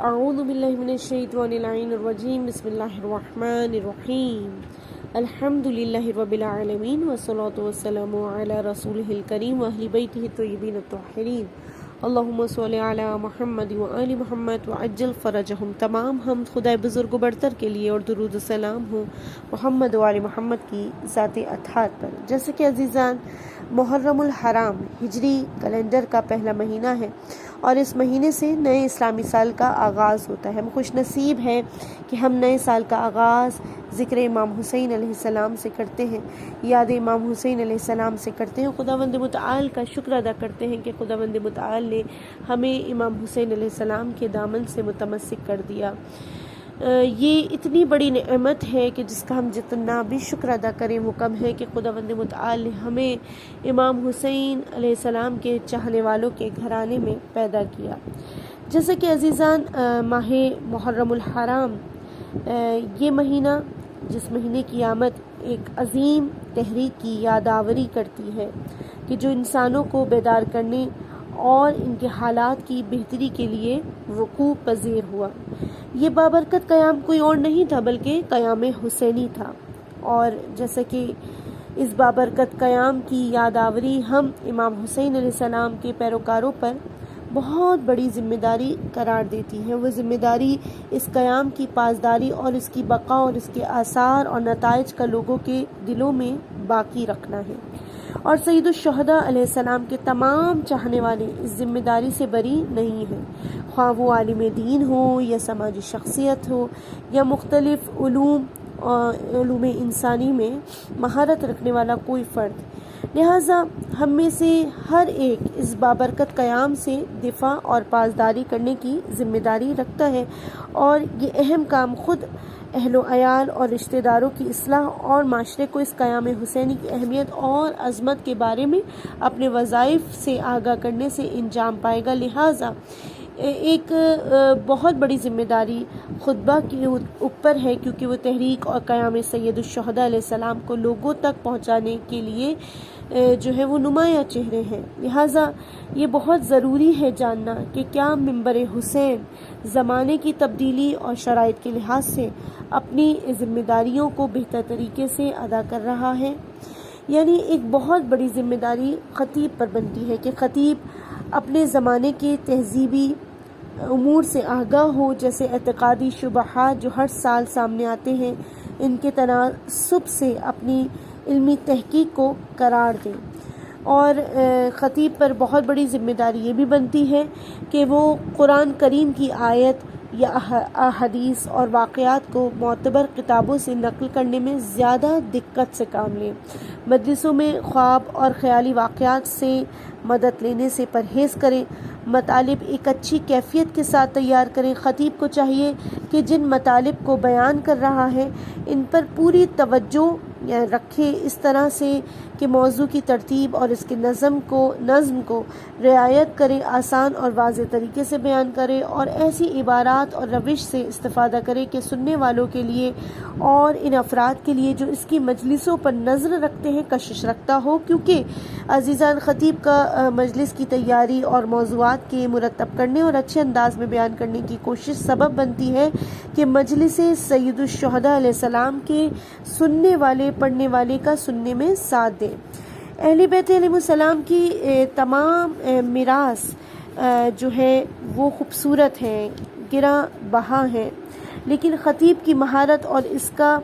اعوذ باللہ من الشیطان اللعین الرجیم بسم اللہ الرحمن الرحیم الحمد للہ رب العالمین والصلاة والسلام علی رسولہ الکریم واہل بیتہ الطیبین الطاہرین اللہم صلی علی محمد وآل محمد وعجل فرجہم۔ تمام حمد خدائے بزرگ و برتر کے لیے اور درود و سلام ہو محمد وآل محمد کی ذات اطہار پر۔ جیسے کہ عزیزان، محرم الحرام ہجری کیلنڈر کا پہلا مہینہ ہے اور اس مہینے سے نئے اسلامی سال کا آغاز ہوتا ہے۔ ہم خوش نصیب ہیں کہ ہم نئے سال کا آغاز ذکر امام حسین علیہ السلام سے کرتے ہیں، یاد امام حسین علیہ السلام سے کرتے ہیں۔ خداوند متعال کا شکر ادا کرتے ہیں کہ خداوند متعال نے ہمیں امام حسین علیہ السلام کے دامن سے متمسک کر دیا۔ یہ اتنی بڑی نعمت ہے کہ جس کا ہم جتنا بھی شکر ادا کریں وہ کم ہے کہ خداوند متعال نے ہمیں امام حسین علیہ السلام کے چاہنے والوں کے گھرانے میں پیدا کیا۔ جیسے کہ عزیزان، ماہ محرم الحرام یہ مہینہ، جس مہینے کی آمد ایک عظیم تحریک کی یادآوری کرتی ہے کہ جو انسانوں کو بیدار کرنے اور ان کے حالات کی بہتری کے لیے وقوع پذیر ہوا۔ یہ بابرکت قیام کوئی اور نہیں تھا بلکہ قیام حسینی تھا، اور جیسا کہ اس بابرکت قیام کی یادآوری ہم امام حسین علیہ السلام کے پیروکاروں پر بہت بڑی ذمہ داری قرار دیتی ہے۔ وہ ذمہ داری اس قیام کی پاسداری اور اس کی بقا اور اس کے آثار اور نتائج کا لوگوں کے دلوں میں باقی رکھنا ہے، اور سید الشہداء علیہ السلام کے تمام چاہنے والے اس ذمہ داری سے بری نہیں ہیں، خواہ وہ عالم دین ہو یا سماجی شخصیت ہو یا مختلف علوم انسانی میں مہارت رکھنے والا کوئی فرد۔ لہٰذا ہم میں سے ہر ایک اس بابرکت قیام سے دفاع اور پاسداری کرنے کی ذمہ داری رکھتا ہے، اور یہ اہم کام خود اہل و عیال اور رشتہ داروں کی اصلاح اور معاشرے کو اس قیام حسینی کی اہمیت اور عظمت کے بارے میں اپنے وظائف سے آگاہ کرنے سے انجام پائے گا۔ لہٰذا ایک بہت بڑی ذمہ داری خطبہ کے اوپر ہے، کیونکہ وہ تحریک اور قیام سید الشہداء علیہ السلام کو لوگوں تک پہنچانے کے لیے جو ہے وہ نمایاں چہرے ہیں۔ لہٰذا یہ بہت ضروری ہے جاننا کہ کیا منبر حسین زمانے کی تبدیلی اور شرائط کے لحاظ سے اپنی ذمہ داریوں کو بہتر طریقے سے ادا کر رہا ہے۔ یعنی ایک بہت بڑی ذمہ داری خطیب پر بنتی ہے کہ خطیب اپنے زمانے کے تہذیبی امور سے آگاہ ہو، جیسے اعتقادی شبہات جو ہر سال سامنے آتے ہیں، ان کے تناسب سے اپنی علمی تحقیق کو قرار دیں۔ اور خطیب پر بہت بڑی ذمہ داری یہ بھی بنتی ہے کہ وہ قرآن کریم کی آیت یا احادیث اور واقعات کو معتبر کتابوں سے نقل کرنے میں زیادہ دقت سے کام لیں، مجلسوں میں خواب اور خیالی واقعات سے مدد لینے سے پرہیز کریں، مطالب ایک اچھی کیفیت کے ساتھ تیار کریں۔ خطیب کو چاہیے کہ جن مطالب کو بیان کر رہا ہے ان پر پوری توجہ رکھے، اس طرح سے کہ موضوع کی ترتیب اور اس کے نظم کو رعایت کرے، آسان اور واضح طریقے سے بیان کرے، اور ایسی عبارات اور روش سے استفادہ کرے کہ سننے والوں کے لیے اور ان افراد کے لیے جو اس کی مجلسوں پر نظر رکھتے ہیں کشش رکھتا ہو، کیونکہ عزیزان عقیب کا مجلس کی تیاری اور موضوعات کے مرتب کرنے اور اچھے انداز میں بیان کرنے کی کوشش سبب بنتی ہے کہ مجلس سید الشہداء علیہ السلام کے سننے والے پڑھنے والے کا سننے میں ساتھ دیں۔ اہل بیت علیہ السلام کی تمام میراث جو ہے وہ خوبصورت ہیں، گراں بہا ہیں، لیکن خطیب کی مہارت اور اس کا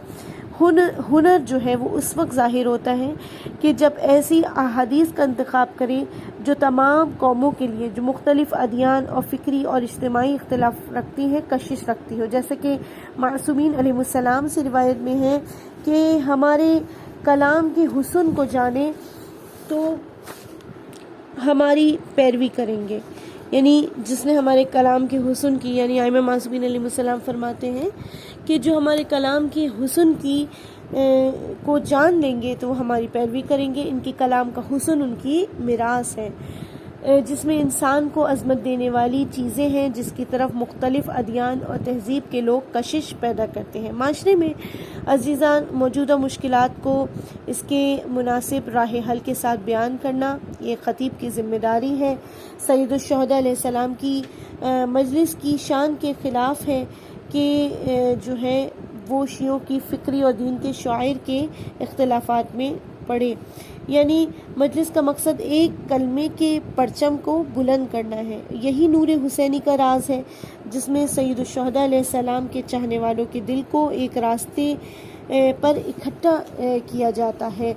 ہنر جو ہے وہ اس وقت ظاہر ہوتا ہے کہ جب ایسی احادیث کا انتخاب کریں جو تمام قوموں کے لیے، جو مختلف ادیان اور فکری اور اجتماعی اختلاف رکھتی ہیں، کشش رکھتی ہو۔ جیسے کہ معصومین علیہ السلام سے روایت میں ہے کہ ہمارے کلام کے حسن کو جانیں تو ہماری پیروی کریں گے، یعنی جس نے ہمارے کلام کے حسن کی، یعنی ائمہ معصومین علیہ السلام فرماتے ہیں کہ جو ہمارے کلام کے حسن کی کو جان لیں گے تو وہ ہماری پیروی کریں گے۔ ان کی کلام کا حسن ان کی میراث ہے۔ جس میں انسان کو عظمت دینے والی چیزیں ہیں، جس کی طرف مختلف ادیان اور تہذیب کے لوگ کشش پیدا کرتے ہیں۔ معاشرے میں عزیزان موجودہ مشکلات کو اس کے مناسب راہ حل کے ساتھ بیان کرنا یہ خطیب کی ذمہ داری ہے۔ سید الشہداء علیہ السلام کی مجلس کی شان کے خلاف ہے کہ جو ہے وہ شیعوں کی فکری اور دین کے شعائر کے اختلافات میں پڑے، یعنی مجلس کا مقصد ایک کلمے کے پرچم کو بلند کرنا ہے۔ یہی نور حسینی کا راز ہے، جس میں سید الشہداء علیہ السلام کے چاہنے والوں کے دل کو ایک راستے پر اکٹھا کیا جاتا ہے،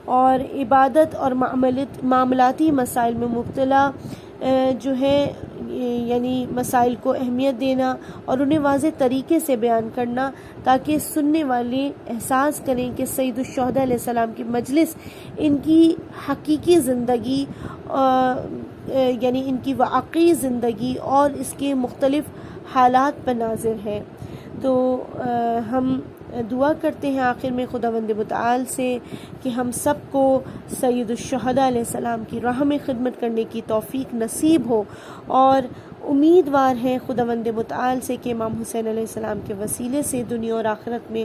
اور عبادت اور معاملاتی مسائل میں مبتلا جو ہے یعنی مسائل کو اہمیت دینا اور انہیں واضح طریقے سے بیان کرنا، تاکہ سننے والے احساس کریں کہ سید الشہداء علیہ السلام کی مجلس ان کی حقیقی زندگی یعنی ان کی واقعی زندگی اور اس کے مختلف حالات پر ناظر ہے۔ تو ہم دعا کرتے ہیں آخر میں خداوند متعال سے کہ ہم سب کو سید الشہداء علیہ السلام کی راہ میں خدمت کرنے کی توفیق نصیب ہو، اور امیدوار ہیں خداوند متعال سے کہ امام حسین علیہ السلام کے وسیلے سے دنیا اور آخرت میں